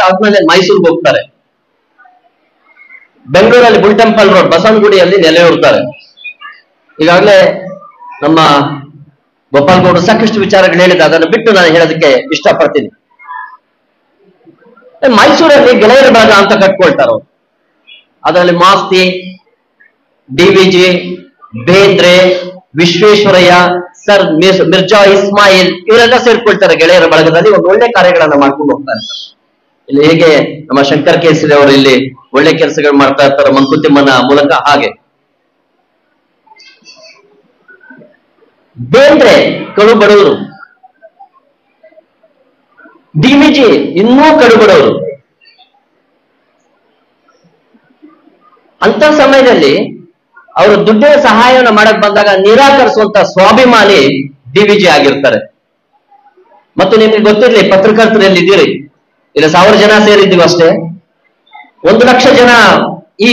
ಆದ್ಮೇಲೆ ಮೈಸೂರಿಗೆ ಹೋಗ್ತಾರೆ. ಬೆಂಗಳೂರಲ್ಲಿ ಬುಲ್ ಟೆಂಪಲ್ ರೋಡ್ ಬಸವನಗುಡಿಯಲ್ಲಿ ನೆಲೆಯೂರ್ತಾರೆ. ಈಗಾಗಲೇ ನಮ್ಮ ಗೋಪಾಲ್ ಗೌಡರು ಸಾಕಷ್ಟು ವಿಚಾರಗಳು ಹೇಳಿದ, ಅದನ್ನು ಬಿಟ್ಟು ನಾನು ಹೇಳೋದಕ್ಕೆ ಇಷ್ಟಪಡ್ತೀನಿ. ಮೈಸೂರಲ್ಲಿ ಗೆಳೆಯರ ಬಳಗ ಅಂತ ಕಟ್ಕೊಳ್ತಾರ. ಅದರಲ್ಲಿ ಮಾಸ್ತಿ, ಡಿವಿಜಿ, ಬೇಂದ್ರೆ, ವಿಶ್ವೇಶ್ವರಯ್ಯ, ಸರ್ ಮಿರ್ಜಾ ಇಸ್ಮಾಯಿಲ್ ಇವರೆಲ್ಲ ಸೇರ್ಕೊಳ್ತಾರೆ ಗೆಳೆಯರ ಬಳಗದಲ್ಲಿ. ಒಂದು ಒಳ್ಳೆ ಕಾರ್ಯಗಳನ್ನ ಮಾಡ್ಕೊಂಡು ಹೋಗ್ತಾ ಇರ್ತಾರೆ. ಇಲ್ಲಿ ಹೇಗೆ ನಮ್ಮ ಶಂಕರ್ ಕೇಸರಿ ಅವರು ಇಲ್ಲಿ ಒಳ್ಳೆ ಕೆಲಸಗಳು ಮಾಡ್ತಾ ಇರ್ತಾರೆ ಮಂಕುತಿಮ್ಮನ ಮೂಲಕ, ಹಾಗೆ ಬೇಂದ್ರೆ ಕಡು ಬಡವರು, ಡಿವಿಜಿ ಇನ್ನೂ ಕಡು ಬಡವರು. ಅಂತ ಸಮಯದಲ್ಲಿ ಅವರು ದುಡ್ಡಿನ ಸಹಾಯವನ್ನು ಮಾಡಕ್ ಬಂದಾಗ ನಿರಾಕರಿಸುವಂತ ಸ್ವಾಭಿಮಾನಿ ಡಿವಿಜಿ ಆಗಿರ್ತಾರೆ. ಮತ್ತು ನಿಮ್ಗೆ ಗೊತ್ತಿರ್ಲಿ, ಪತ್ರಕರ್ತರು ಎಲ್ಲಿದ್ದೀರಿ, ಇಲ್ಲ 1000 ಜನ ಸೇರಿದ್ದೀವಿ ಅಷ್ಟೇ. 1 ಲಕ್ಷ ಜನ ಈ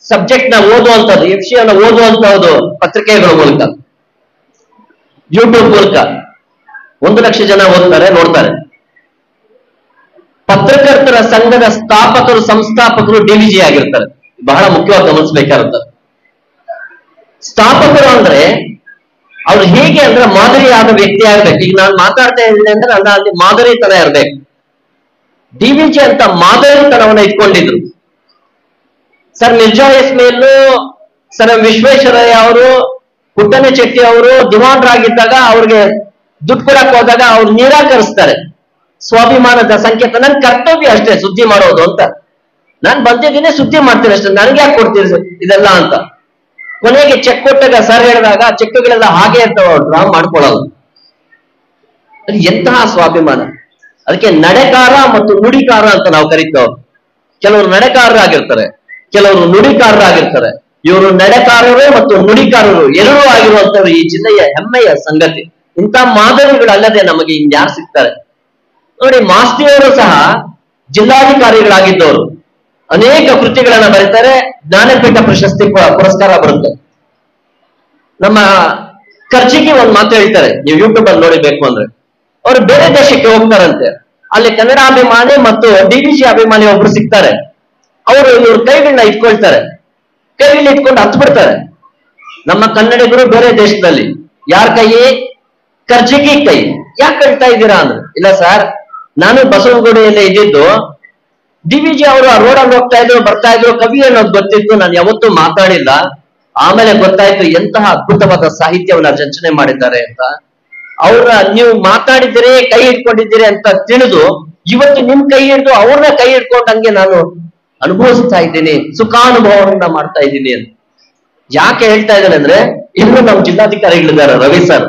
ಸಬ್ಜೆಕ್ಟ್ ನ ಓದುವಂತದ್ದು, ಈ ವಿಷಯವನ್ನು ಓದುವಂತಹದ್ದು ಪತ್ರಿಕೆಗಳ ಮೂಲಕ, ಯೂಟ್ಯೂಬ್ ಮೂಲಕ 1 ಲಕ್ಷ ಜನ ಓದ್ತಾರೆ, ನೋಡ್ತಾರೆ. ಪತ್ರಕರ್ತರ ಸಂಘದ ಸ್ಥಾಪಕರು ಸಂಸ್ಥಾಪಕರು ಡಿವಿಜಿ ಆಗಿರ್ತಾರೆ. ಬಹಳ ಮುಖ್ಯವಾಗಿ ಗಮನಿಸಬೇಕಾಗುತ್ತೆ. ಸ್ಥಾಪಕರು ಅಂದ್ರೆ ಅವ್ರು ಹೇಗೆ ಅಂದ್ರೆ ಮಾದರಿಯಾದ ವ್ಯಕ್ತಿ ಆಗ್ಬೇಕು. ಈಗ ನಾನು ಮಾತಾಡ್ತಾ ಇದ್ದೀನಿ ಅಂದ್ರೆ ನನ್ನ ಅಲ್ಲಿ ಮಾದರಿತನ ಇರ್ಬೇಕು. ಡಿವಿಜಿ ಅಂತ ಮಾದರಿತನವನ್ನ ಇಟ್ಕೊಂಡಿದ್ರು. ಸರ್ ಮಿರ್ಜಾ ಇಸ್ಮಾಯಿಲ್, ಸರ್ ವಿಶ್ವೇಶ್ವರಯ್ಯ ಅವರು, ಪುಟ್ಟಣ್ಣ ಚೆಟ್ಟಿ ಅವರು ದಿವಾನರಾಗಿದ್ದಾಗ ಅವ್ರಿಗೆ ದುಡ್ಡು ಕೊಡಕ್ ಹೋದಾಗ ಅವ್ರು ನಿರಾಕರಿಸ್ತಾರೆ. ಸ್ವಾಭಿಮಾನದ ಸಂಕೇತ, ನನ್ ಕರ್ತವ್ಯ ಅಷ್ಟೇ ಸುದ್ದಿ ಮಾಡೋದು ಅಂತ, ನಾನ್ ಬಂದಿದ್ದೀನಿ ಸುದ್ದಿ ಮಾಡ್ತೀನಿ ಅಷ್ಟೇ, ನನ್ಗೆ ಯಾಕೆ ಕೊಡ್ತೀರಿ ಇದೆಲ್ಲ ಅಂತ. ಕೊನೆಗೆ ಚೆಕ್ ಕೊಟ್ಟಾಗ ಸರ್ ಹೇಳಿದಾಗ ಚೆಕ್ಗಳೆಲ್ಲ ಹಾಗೆ ಇರ್ತಾವ, ಡ್ರಾ ಮಾಡ್ಕೊಳ್ಳೋದು. ಎಂತಹ ಸ್ವಾಭಿಮಾನ. ಅದಕ್ಕೆ ನಡೆಕಾರ ಮತ್ತು ನುಡಿಕಾರ ಅಂತ ನಾವು ಕರಿತೇವೆ. ಕೆಲವರು ನಡೆಕಾರರಾಗಿರ್ತಾರೆ, ಕೆಲವರು ನುಡಿಕಾರರಾಗಿರ್ತಾರೆ. ಇವರು ನಡೆಕಾರರು ಮತ್ತು ನುಡಿಕಾರರು ಎರಡೂ ಆಗಿರುವಂತವ್ರು ಈ ಜಿಲ್ಲೆಯ ಹೆಮ್ಮೆಯ ಸಂಗತಿ. ಇಂಥ ಮಾದರಿಗಳಲ್ಲದೆ ನಮಗೆ ಇನ್ಯಾರು ಸಿಗ್ತಾರೆ ನೋಡಿ. ಮಾಸ್ತಿಯವರು ಸಹ ಜಿಲ್ಲಾಧಿಕಾರಿಗಳಾಗಿದ್ದವರು, ಅನೇಕ ಕೃತಿಗಳನ್ನ ಬರೀತಾರೆ. ಜ್ಞಾನಪೀಠ ಪ್ರಶಸ್ತಿ ಪುರಸ್ಕಾರ ಬರುತ್ತೆ. ನಮ್ಮ ಖರ್ಜಿಗೆ ಒಂದು ಮಾತು ಹೇಳ್ತಾರೆ, ನೀವು ಯೂಟ್ಯೂಬ್ ಅಲ್ಲಿ ನೋಡಿಬೇಕು ಅಂದ್ರೆ. ಅವರು ಬೇರೆ ದೇಶಕ್ಕೆ ಹೋಗ್ತಾರಂತೆ, ಅಲ್ಲಿ ಕನ್ನಡ ಅಭಿಮಾನಿ ಮತ್ತು ಡಿವಿಜಿ ಅಭಿಮಾನಿ ಒಬ್ರು ಸಿಗ್ತಾರೆ. ಅವರು ಇವ್ರ ಕೈಗಳನ್ನ ಇಟ್ಕೊಳ್ತಾರೆ, ಕೈಗಳನ್ನ ಇಟ್ಕೊಂಡು ಹತ್ತು ಬಿಡ್ತಾರೆ. ನಮ್ಮ ಕನ್ನಡಿಗರು ಬೇರೆ ದೇಶದಲ್ಲಿ, ಯಾರ ಕೈ? ಖರ್ಜಿಗಿ ಕೈ. ಯಾಕೆ ಕಳ್ತಾ ಇದ್ದೀರಾ ಅಂದ್ರೆ, ಇಲ್ಲ ಸರ್ ನಾನು ಬಸವನಗುಡಿಯಲ್ಲೇ ಇದ್ದಿದ್ದು, ಡಿವಿಜಿ ಅವರು ಆ ರೋಡಲ್ಲಿ ಹೋಗ್ತಾ ಇದ್ರು, ಬರ್ತಾ ಇದ್ರು, ಕವಿ ಅನ್ನೋದು ಗೊತ್ತಿತ್ತು, ನಾನು ಯಾವತ್ತೂ ಮಾತಾಡಿಲ್ಲ. ಆಮೇಲೆ ಗೊತ್ತಾಯ್ತು ಎಂತಹ ಅದ್ಭುತವಾದ ಸಾಹಿತ್ಯವನ್ನ ರಚನೆ ಮಾಡಿದ್ದಾರೆ ಅಂತ. ಅವ್ರ ನೀವು ಮಾತಾಡಿದ್ದೀರಿ, ಕೈ ಹಿಡ್ಕೊಂಡಿದ್ದೀರಿ ಅಂತ ತಿಳಿದು ಇವತ್ತು ನಿಮ್ ಕೈ ಹಿಡಿದು ಅವ್ರನ್ನ ಕೈ ಹಿಡ್ಕೊಂಡಂಗೆ ನಾನು ಅನುಭವಿಸ್ತಾ ಇದ್ದೀನಿ, ಸುಖಾನುಭವವನ್ನ ಮಾಡ್ತಾ ಇದ್ದೀನಿ ಅಂತ. ಯಾಕೆ ಹೇಳ್ತಾ ಇದ್ದೇನೆ ಅಂದ್ರೆ, ಇನ್ನು ನಮ್ಮ ಜಿಲ್ಲಾಧಿಕಾರಿಗಳಿದ್ದಾರೆ, ರವಿ ಸರ್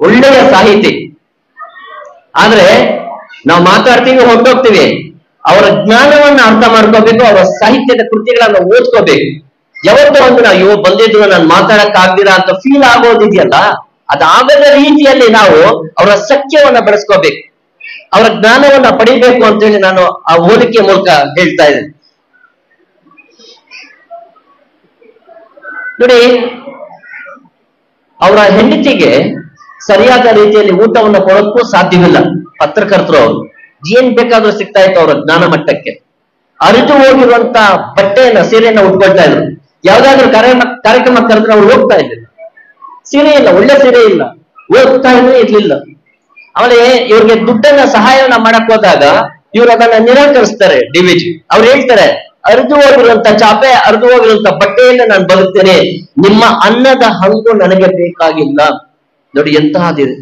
ಒಳ್ಳೆಯ ಸಾಹಿತಿ. ಆದ್ರೆ ನಾವು ಮಾತಾಡ್ತೀವಿ, ಹೊರಟೋಗ್ತೀವಿ. ಅವರ ಜ್ಞಾನವನ್ನ ಅರ್ಥ ಮಾಡ್ಕೋಬೇಕು, ಅವರ ಸಾಹಿತ್ಯದ ಕೃತಿಗಳನ್ನ ಓದ್ಕೋಬೇಕು. ಯಾವತ್ತೋ ಒಂದು ನಾವು ಬಂದಿದ್ರು ನಾನು ಮಾತಾಡಕ್ ಆಗ್ದಿರಾ ಅಂತ ಫೀಲ್ ಆಗೋದಿದೆಯಲ್ಲ, ಅದಾಗದ ರೀತಿಯಲ್ಲಿ ನಾವು ಅವರ ಸತ್ಯವನ್ನ ಬೆಳೆಸ್ಕೋಬೇಕು, ಅವರ ಜ್ಞಾನವನ್ನ ಪಡಿಬೇಕು ಅಂತೇಳಿ ನಾನು ಆ ಹೋಲಿಕೆ ಮೂಲಕ ಹೇಳ್ತಾ ಇದ್ದೇನೆ. ನೋಡಿ, ಅವರ ಹೆಂಡತಿಗೆ ಸರಿಯಾದ ರೀತಿಯಲ್ಲಿ ಊಟವನ್ನು ಕೊಡೋಕ್ಕೂ ಸಾಧ್ಯವಿಲ್ಲ. ಪತ್ರಕರ್ತರು ಅವರು ಏನ್ ಬೇಕಾದ್ರೂ ಸಿಗ್ತಾ ಇತ್ತು ಅವರ ಜ್ಞಾನ ಮಟ್ಟಕ್ಕೆ. ಅರಿತು ಹೋಗಿರುವಂತ ಬಟ್ಟೆಯನ್ನ, ಸೀರೆಯನ್ನ ಉಟ್ಕೊಳ್ತಾ ಇದ್ರು. ಯಾವ್ದಾದ್ರು ಕಾರ್ಯಕ್ರಮ ಕರೆದ್ರೆ ಅವ್ರು ಹೋಗ್ತಾ ಇದ್ರು, ಸೀರೆ ಇಲ್ಲ, ಒಳ್ಳೆ ಸೀರೆ ಇಲ್ಲ, ಹೋಗ್ತಾ ಇರ್ಲಿಲ್ಲ. ಆಮೇಲೆ ಇವ್ರಿಗೆ ದುಡ್ಡನ್ನ ಸಹಾಯವನ್ನ ಮಾಡಕ್ ಹೋದಾಗ ಇವ್ರು ಅದನ್ನ ನಿರಾಕರಿಸ್ತಾರೆ. ಡಿವಿಜಿ ಅವ್ರು ಹೇಳ್ತಾರೆ, ಅರಿದು ಹೋಗಿರುವಂತ ಚಾಪೆ, ಅರಿದು ಹೋಗಿರುವಂತ ಬಟ್ಟೆಯಿಂದ ನಾನು ಬರುತ್ತೇನೆ, ನಿಮ್ಮ ಅನ್ನದ ಹಂಗು ನನಗೆ ಬೇಕಾಗಿಲ್ಲ. ನೋಡಿ ಎಂತಹದಿದೆ,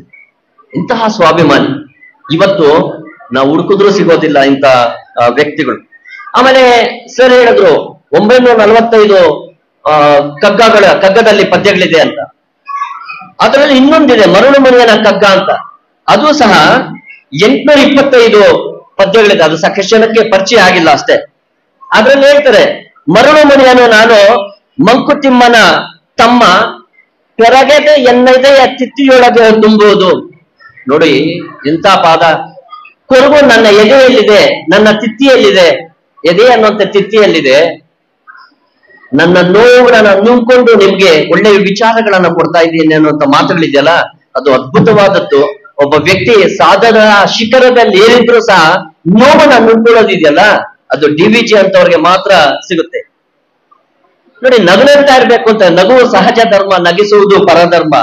ಇಂತಹ ಸ್ವಾಭಿಮಾನಿ. ಇವತ್ತು ನಾವು ಹುಡುಕಿದ್ರು ಸಿಗೋದಿಲ್ಲ ಇಂಥ ವ್ಯಕ್ತಿಗಳು. ಆಮೇಲೆ ಸರ್ ಹೇಳಿದ್ರು 945 ಕಗ್ಗದಲ್ಲಿ ಪದ್ಯಗಳಿದೆ ಅಂತ. ಅದರಲ್ಲಿ ಇನ್ನೊಂದಿದೆ, ಮರಳು ಮಣಿಯನ ಕಗ್ಗ ಅಂತ. ಅದು ಸಹ 825 ಪದ್ಯಗಳಿದೆ. ಅದು ಸಾಕಷ್ಟು ಜನಕ್ಕೆ ಪರಿಚಯ ಆಗಿಲ್ಲ ಅಷ್ಟೇ. ಅದ್ರಲ್ಲಿ ಹೇಳ್ತಾರೆ, ಮರಳು ಮಣಿಯನ್ನು ನಾನು ಮಂಕುತಿಮ್ಮನ ತಮ್ಮ ಕೆರಗೆದೆ ಎನ್ನೈದೆಯ ತಿತ್ತಿಯೊಳಗೆ ತುಂಬುವುದು. ನೋಡಿ ಇಂಥ ಪಾದ. ಕೊರಗು ನನ್ನ ಎದೆಯಲ್ಲಿದೆ, ನನ್ನ ತಿತ್ತಿಯಲ್ಲಿದೆ. ಎದೆ ಅನ್ನುವಂಥ ತಿತ್ತಿಯಲ್ಲಿದೆ. ನನ್ನ ನೋವುಗಳನ್ನ ನುಂಗ್ಕೊಂಡು ನಿಮ್ಗೆ ಒಳ್ಳೆಯ ವಿಚಾರಗಳನ್ನ ಕೊಡ್ತಾ ಇದ್ದೀನಿ ಅನ್ನುವಂಥ ಮಾತುಗಳಿದೆಯಲ್ಲ, ಅದು ಅದ್ಭುತವಾದದ್ದು. ಒಬ್ಬ ವ್ಯಕ್ತಿ ಸಾಧನ ಶಿಖರದಲ್ಲಿ ಏರಿದ್ರು ಸಹ ನೋವನ್ನ ನುಂಗ್ಕೊಳ್ಳೋದಿದೆಯಲ್ಲ, ಅದು DVG ಅಂತವ್ರಿಗೆ ಮಾತ್ರ ಸಿಗುತ್ತೆ. ನೋಡಿ, ನಗುತ್ತಾ ಇರ್ಬೇಕು ಅಂತ. ನಗುವು ಸಹಜ ಧರ್ಮ, ನಗಿಸುವುದು ಪರಧರ್ಮ.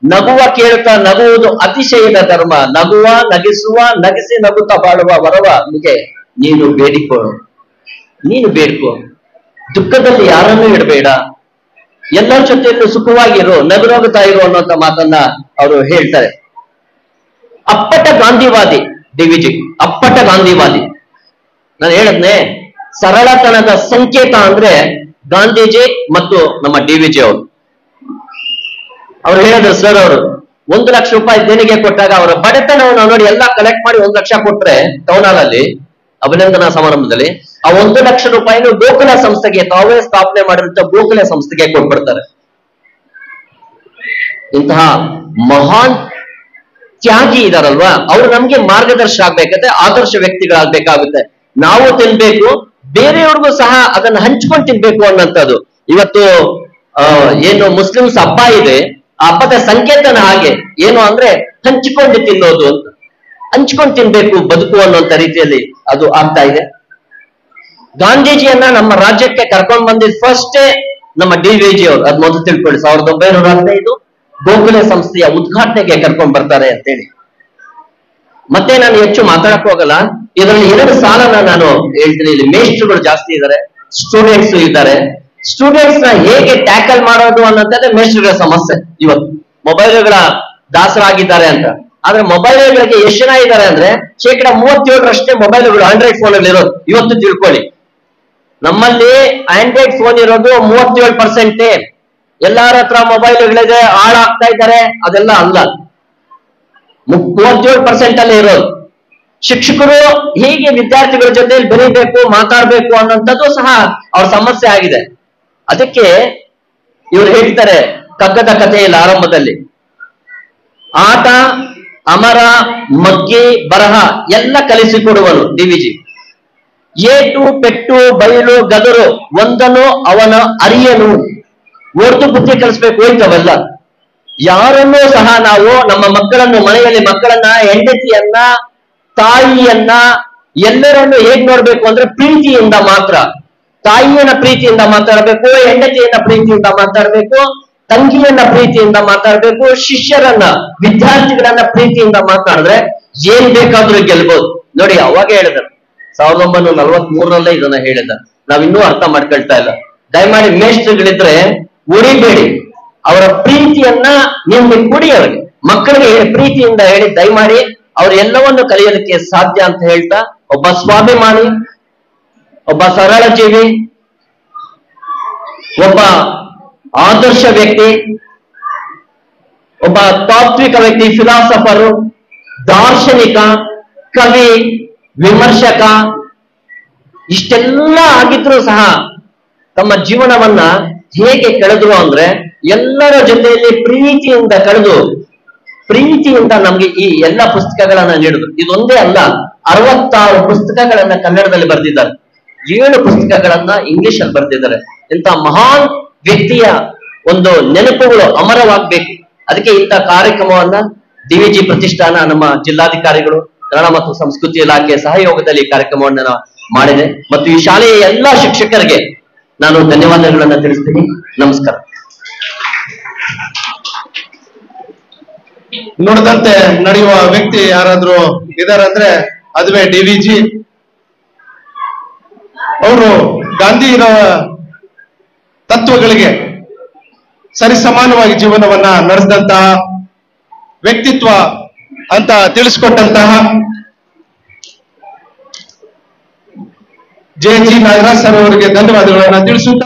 ನಗುವ ಕೇಳ್ತಾ ನಗುವುದು ಅತಿಶಯದ ಧರ್ಮ. ನಗುವ, ನಗಿಸುವ, ನಗಿಸಿ ನಗುತ್ತಾ ಬಾಳುವ ವರವ ನಿಗೆ ನೀನು ಬೇಡ್ಕೋ. ದುಃಖದಲ್ಲಿ ಯಾರನ್ನೂ ಇಡಬೇಡ, ಎಲ್ಲರ ಜೊತೆಯಲ್ಲೂ ಸುಖವಾಗಿರು, ನಗುತ್ತಾ ಇರು ಅನ್ನೋಂಥ ಮಾತನ್ನ ಅವರು ಹೇಳ್ತಾರೆ. ಅಪ್ಪಟ ಗಾಂಧಿವಾದಿ DVG, ಅಪ್ಪಟ ಗಾಂಧಿವಾದಿ. ನಾನು ಹೇಳದ್ನೆ, ಸರಳತನದ ಸಂಕೇತ ಅಂದ್ರೆ ಗಾಂಧೀಜಿ ಮತ್ತು ನಮ್ಮ DVG ಅವ್ರು ಹೇಳಿದ್ರು. ಸರ್, ಅವರು 1 ಲಕ್ಷ ರೂಪಾಯಿ ದೇಣಿಗೆ ಕೊಟ್ಟಾಗ ಅವರ ಬಡತನವನ್ನು ನೋಡಿ ಎಲ್ಲ ಕಲೆಕ್ಟ್ ಮಾಡಿ 1 ಲಕ್ಷ ಕೊಟ್ರೆ ಟೌನ್ ಹಾಲ್ ಅಲ್ಲಿ ಅಭಿನಂದನಾ ಸಮಾರಂಭದಲ್ಲಿ ಆ 1 ಲಕ್ಷ ರೂಪಾಯಿನೂ ಗೋಕುಲ ಸಂಸ್ಥೆಗೆ, ತಾವೇ ಸ್ಥಾಪನೆ ಮಾಡಿರುವಂತ ಗೋಕುಲ ಸಂಸ್ಥೆಗೆ ಕೊಟ್ಬಿಡ್ತಾರೆ. ಇಂತಹ ಮಹಾನ್ ತ್ಯಾಗಿ ಇದಾರಲ್ವಾ, ಅವ್ರು ನಮ್ಗೆ ಮಾರ್ಗದರ್ಶನ ಆಗ್ಬೇಕಾದ್ರೆ ಆದರ್ಶ ವ್ಯಕ್ತಿಗಳಾಗಬೇಕಾಗುತ್ತೆ. ನಾವು ತಿನ್ಬೇಕು, ಬೇರೆಯವ್ರಿಗೂ ಸಹ ಅದನ್ನ ಹಂಚ್ಕೊಂಡು ತಿನ್ಬೇಕು ಅನ್ನೋಂಥದ್ದು. ಇವತ್ತು ಏನು ಮುಸ್ಲಿಮ್ಸ್ ಹಬ್ಬ ಇದೆ, ಆ ಹಬ್ಬದ ಸಂಕೇತನ ಹಾಗೆ ಏನು ಅಂದ್ರೆ ಹಂಚಿಕೊಂಡು ತಿನ್ನೋದು ಅಂತ. ಹಂಚ್ಕೊಂಡು ತಿನ್ಬೇಕು ಬದುಕು ಅನ್ನೋಂಥ ರೀತಿಯಲ್ಲಿ ಅದು ಆಗ್ತಾ ಇದೆ. ಗಾಂಧೀಜಿಯನ್ನ ನಮ್ಮ ರಾಜ್ಯಕ್ಕೆ ಕರ್ಕೊಂಡು ಬಂದಿದ್ ಫಸ್ಟೇ ನಮ್ಮ DVG ಅವರು. ಅದ್ ಮೊದಲು ತಿಳ್ಕೊಳ್ಳಿ, 1915 ಗೋಕುಲ ಸಂಸ್ಥೆಯ ಉದ್ಘಾಟನೆಗೆ ಕರ್ಕೊಂಡು ಬರ್ತಾರೆ ಅಂತೇಳಿ. ಮತ್ತೆ ನಾನು ಹೆಚ್ಚು ಮಾತಾಡಕ್ ಹೋಗಲ್ಲ. ಇದರಲ್ಲಿ 2 ಸಾಲನ ನಾನು ಹೇಳ್ತೀನಿ. ಇಲ್ಲಿ ಮೇಷ್ಟ್ರುಗಳು ಜಾಸ್ತಿ ಇದ್ದಾರೆ, ಸ್ಟೂಡೆಂಟ್ಸ್ ಇದ್ದಾರೆ. ಸ್ಟೂಡೆಂಟ್ಸ್ ನ ಹೇಗೆ ಟ್ಯಾಕಲ್ ಮಾಡೋದು ಅನ್ನೋದೇ ಮೇಷ್ಟ್ರುಗಳ ಸಮಸ್ಯೆ. ಇವತ್ತು ಮೊಬೈಲ್ಗಳ ದಾಸರಾಗಿದ್ದಾರೆ ಅಂತ. ಆದ್ರೆ ಮೊಬೈಲ್ಗಳಿಗೆ ಎಷ್ಟು ಜನ ಇದ್ದಾರೆ ಅಂದ್ರೆ 37% ಮೊಬೈಲ್ಗಳು ಆಂಡ್ರಾಯ್ಡ್ ಫೋನ್ ಅಲ್ಲಿ ಇರೋದು. ಇವತ್ತು ತಿಳ್ಕೊಳ್ಳಿ, ನಮ್ಮಲ್ಲಿ ಆಂಡ್ರಾಯ್ಡ್ ಫೋನ್ ಇರೋದು 37%. ಎಲ್ಲಾರ ಹತ್ರ ಮೊಬೈಲ್ಗಳಿದೆ, ಹಾಳಾಗ್ತಾ ಇದ್ದಾರೆ, ಅದೆಲ್ಲ ಅಲ್ಲ. 37% ಅಲ್ಲೇ ಇರೋದು. ಶಿಕ್ಷಕರು ಹೀಗೆ ವಿದ್ಯಾರ್ಥಿಗಳ ಜೊತೆ ಬೆರೀಬೇಕು, ಮಾತಾಡ್ಬೇಕು ಅನ್ನೋಂಥದ್ದು ಸಹ ಅವ್ರ ಸಮಸ್ಯೆ ಆಗಿದೆ. ಅದಕ್ಕೆ ಇವ್ರು ಹೇಳ್ತಾರೆ ಕಗ್ಗದ ಕಥೆಯಲ್ಲಿ ಆರಂಭದಲ್ಲಿ, ಆಟ, ಅಮರ, ಮಗ್ಗಿ, ಬರಹ ಎಲ್ಲ ಕಲಿಸಿಕೊಡುವನು DVG. ಏಟು, ಪೆಟ್ಟು, ಬಯಲು, ಗದರು ಒಂದನು ಅವನ ಅರಿಯನು. ಓರ್ದು ಬುದ್ಧಿ ಕಲಿಸ್ಬೇಕು, ಹೋಯ್ತವಲ್ಲ. ಯಾರನ್ನೂ ಸಹ ನಾವು ನಮ್ಮ ಮಕ್ಕಳನ್ನು, ಮನೆಯಲ್ಲಿ ಮಕ್ಕಳನ್ನ, ಹೆಂಡತಿಯನ್ನ, ತಾಯಿಯನ್ನ, ಎಲ್ಲರನ್ನು ಹೇಗ್ ನೋಡ್ಬೇಕು ಅಂದ್ರೆ ಪ್ರೀತಿಯಿಂದ ಮಾತ್ರ. ತಾಯಿಯನ್ನ ಪ್ರೀತಿಯಿಂದ ಮಾತಾಡ್ಬೇಕು, ಹೆಂಡತಿಯನ್ನ ಪ್ರೀತಿಯಿಂದ ಮಾತಾಡ್ಬೇಕು, ತಂಗಿಯನ್ನ ಪ್ರೀತಿಯಿಂದ ಮಾತಾಡ್ಬೇಕು, ಶಿಷ್ಯರನ್ನ, ವಿದ್ಯಾರ್ಥಿಗಳನ್ನ ಪ್ರೀತಿಯಿಂದ ಮಾತಾಡಿದ್ರೆ ಏನ್ ಬೇಕಾದ್ರೂ ಗೆಲ್ಬಹುದು. ನೋಡಿ, ಅವಾಗ ಹೇಳಿದ್ರು 1943 ಇದನ್ನ ಹೇಳಿದ. ನಾವಿನ್ನೂ ಅರ್ಥ ಮಾಡ್ಕೊಳ್ತಾ ಇಲ್ಲ. ದಯಮಾಡಿ ಮೇಷ್ಟ್ರುಗಳಿದ್ರೆ ಉಳಿಬೇಡಿ, ಅವರ ಪ್ರೀತಿಯನ್ನ ನಿಮ್ಗೆ ಕುಡಿ. ಅವ್ರಿಗೆ ಮಕ್ಕಳಿಗೆ ಪ್ರೀತಿಯಿಂದ ಹೇಳಿ ದಯಮಾಡಿ ಅವ್ರು ಎಲ್ಲವನ್ನು ಕಲಿಯೋದಕ್ಕೆ ಸಾಧ್ಯ ಅಂತ ಹೇಳ್ತಾ, ಒಬ್ಬ ಸ್ವಾಭಿಮಾನಿ, ಒಬ್ಬ ಸರಳ ಜೀವಿ, ಒಬ್ಬ ಆದರ್ಶ ವ್ಯಕ್ತಿ, ಒಬ್ಬ ತಾತ್ವಿಕ ವ್ಯಕ್ತಿ, ಫಿಲಾಸಫರು, ದಾರ್ಶನಿಕ, ಕವಿ, ವಿಮರ್ಶಕ, ಇಷ್ಟೆಲ್ಲ ಆಗಿದ್ರು ಸಹ ತಮ್ಮ ಜೀವನವನ್ನ ಹೇಗೆ ಕಳೆದ್ರು ಅಂದ್ರೆ ಎಲ್ಲರ ಜೊತೆಯಲ್ಲಿ ಪ್ರೀತಿಯಿಂದ ಕಳೆದು, ಪ್ರೀತಿಯಿಂದ ನಮ್ಗೆ ಈ ಎಲ್ಲ ಪುಸ್ತಕಗಳನ್ನ ನೀಡಿದ್ರು. ಇದೊಂದೇ ಅಲ್ಲ, 66 ಪುಸ್ತಕಗಳನ್ನ ಕನ್ನಡದಲ್ಲಿ ಬರೆದಿದ್ದಾರೆ, 7 ಪುಸ್ತಕಗಳನ್ನ ಇಂಗ್ಲಿಷ್ ಅಲ್ಲಿ ಬರೆದಿದ್ದಾರೆ. ಇಂಥ ಮಹಾನ್ ವ್ಯಕ್ತಿಯ ಒಂದು ನೆನಪುಗಳು ಅಮರವಾಗಬೇಕು. ಅದಕ್ಕೆ ಇಂಥ ಕಾರ್ಯಕ್ರಮವನ್ನ DVG ಪ್ರತಿಷ್ಠಾನ, ನಮ್ಮ ಜಿಲ್ಲಾಧಿಕಾರಿಗಳು, ಕನ್ನಡ ಮತ್ತು ಸಂಸ್ಕೃತಿ ಇಲಾಖೆ ಸಹಯೋಗದಲ್ಲಿ ಈ ಕಾರ್ಯಕ್ರಮವನ್ನ ಮಾಡಿದೆ. ಮತ್ತು ಈ ಶಾಲೆಯ ಎಲ್ಲಾ ಶಿಕ್ಷಕರಿಗೆ ನಾನು ಧನ್ಯವಾದಗಳನ್ನ ತಿಳಿಸ್ತೀನಿ. ನಮಸ್ಕಾರ. ನೋಡಿದಂತೆ ನಡೆಯುವ ವ್ಯಕ್ತಿ ಯಾರಾದ್ರೂ ಇದಾರಂದ್ರೆ ಅದುವೇ DVG. ಅವರು ಗಾಂಧಿಯವರ ತತ್ವಗಳಿಗೆ ಸರಿಸಮಾನವಾಗಿ ಜೀವನವನ್ನ ನಡೆಸಿದಂತಹ ವ್ಯಕ್ತಿತ್ವ ಅಂತ ತಿಳಿಸ್ಕೊಟ್ಟಂತಹ JG ನಾಗರಾಜ್ ಸರ್ ಅವರಿಗೆ ಧನ್ಯವಾದಗಳನ್ನ ತಿಳಿಸುತ್ತಾ